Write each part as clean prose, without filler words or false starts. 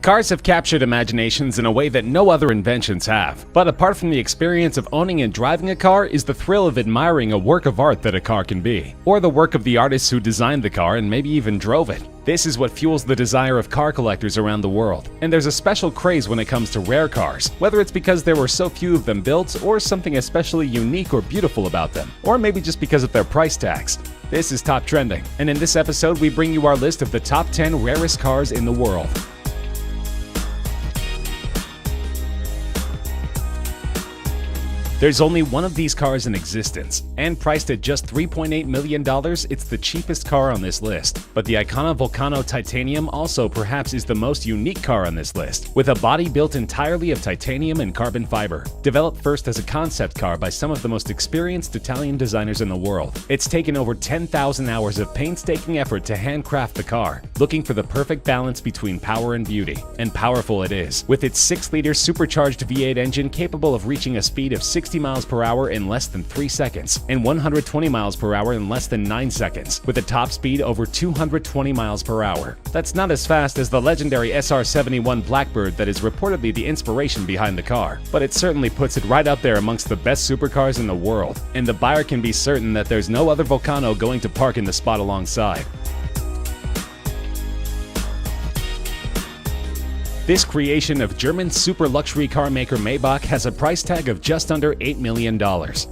Cars have captured imaginations in a way that no other inventions have. But apart from the experience of owning and driving a car is the thrill of admiring a work of art that a car can be, or the work of the artists who designed the car and maybe even drove it. This is what fuels the desire of car collectors around the world. And there's a special craze when it comes to rare cars, whether it's because there were so few of them built, or something especially unique or beautiful about them, or maybe just because of their price tags. This is Top Trending, and in this episode we bring you our list of the top 10 rarest cars in the world. There's only one of these cars in existence, and priced at just $3.8 million, it's the cheapest car on this list. But the Icona Volcano Titanium also perhaps is the most unique car on this list, with a body built entirely of titanium and carbon fiber. Developed first as a concept car by some of the most experienced Italian designers in the world, it's taken over 10,000 hours of painstaking effort to handcraft the car, looking for the perfect balance between power and beauty. And powerful it is, with its 6-liter supercharged V8 engine capable of reaching a speed of 60 miles per hour in less than 3 seconds, and 120 miles per hour in less than 9 seconds, with a top speed over 220 miles per hour. That's not as fast as the legendary SR-71 Blackbird that is reportedly the inspiration behind the car, but it certainly puts it right up there amongst the best supercars in the world, and the buyer can be certain that there's no other Volcano going to park in the spot alongside. This creation of German super luxury car maker Maybach has a price tag of just under $8 million.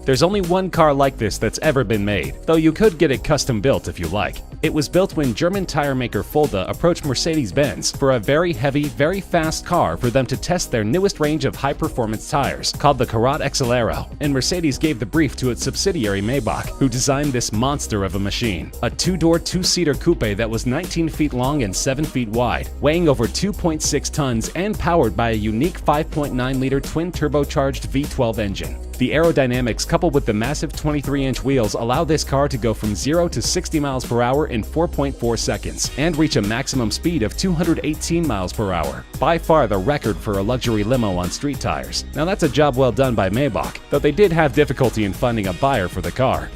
There's only one car like this that's ever been made, though you could get it custom built if you like. It was built when German tire maker Fulda approached Mercedes-Benz for a very heavy, very fast car for them to test their newest range of high-performance tires, called the Karat Exelero, and Mercedes gave the brief to its subsidiary Maybach, who designed this monster of a machine. A 2-door, 2-seater coupe that was 19 feet long and 7 feet wide, weighing over 2.6 tons and powered by a unique 5.9-liter twin-turbocharged V12 engine. The aerodynamics coupled with the massive 23-inch wheels allow this car to go from 0 to 60 miles per hour in 4.4 seconds and reach a maximum speed of 218 miles per hour, by far the record for a luxury limo on street tires. Now that's a job well done by Maybach, though they did have difficulty in finding a buyer for the car.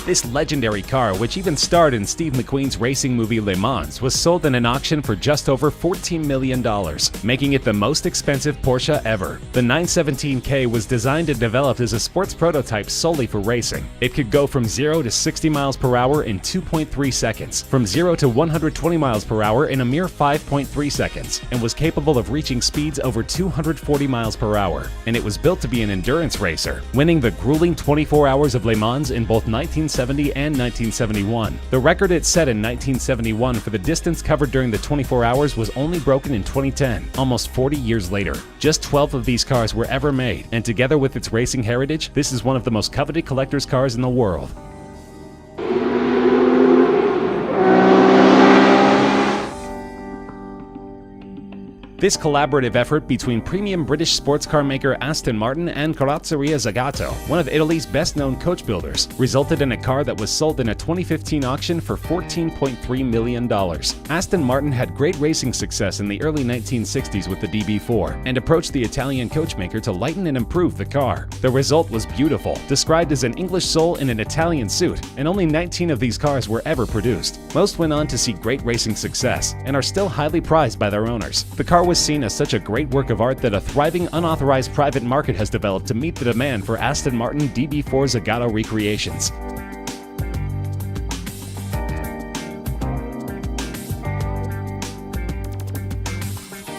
This legendary car, which even starred in Steve McQueen's racing movie Le Mans, was sold in an auction for just over $14 million, making it the most expensive Porsche ever. The 917K was designed and developed as a sports prototype solely for racing. It could go from 0 to 60 miles per hour in 2.3 seconds, from 0 to 120 miles per hour in a mere 5.3 seconds, and was capable of reaching speeds over 240 miles per hour. And it was built to be an endurance racer, winning the grueling 24 hours of Le Mans in both 1970 and 1971. The record it set in 1971 for the distance covered during the 24 hours was only broken in 2010, almost 40 years later. Just 12 of these cars were ever made, and together with its racing heritage, this is one of the most coveted collector's cars in the world. This collaborative effort between premium British sports car maker Aston Martin and Carrozzeria Zagato, one of Italy's best-known coach builders, resulted in a car that was sold in a 2015 auction for $14.3 million. Aston Martin had great racing success in the early 1960s with the DB4, and approached the Italian coachmaker to lighten and improve the car. The result was beautiful, described as an English soul in an Italian suit, and only 19 of these cars were ever produced. Most went on to see great racing success, and are still highly prized by their owners. The car was seen as such a great work of art that a thriving unauthorized private market has developed to meet the demand for Aston Martin DB4 Zagato recreations.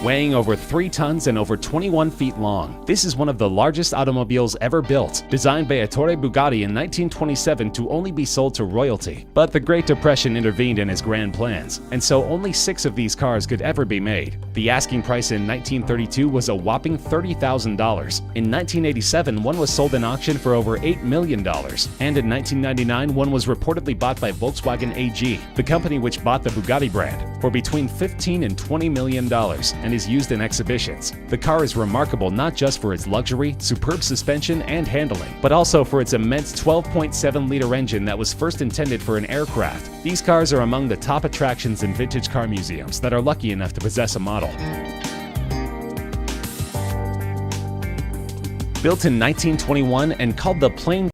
Weighing over 3 tons and over 21 feet long, this is one of the largest automobiles ever built, designed by Ettore Bugatti in 1927 to only be sold to royalty. But the Great Depression intervened in his grand plans, and so only 6 of these cars could ever be made. The asking price in 1932 was a whopping $30,000. In 1987, one was sold in auction for over $8 million, and in 1999, one was reportedly bought by Volkswagen AG, the company which bought the Bugatti brand, for between $15 and $20 million, and is used in exhibitions. The car is remarkable not just for its luxury, superb suspension, and handling, but also for its immense 12.7-liter engine that was first intended for an aircraft. These cars are among the top attractions in vintage car museums that are lucky enough to possess a model. Built in 1921 and called the Plain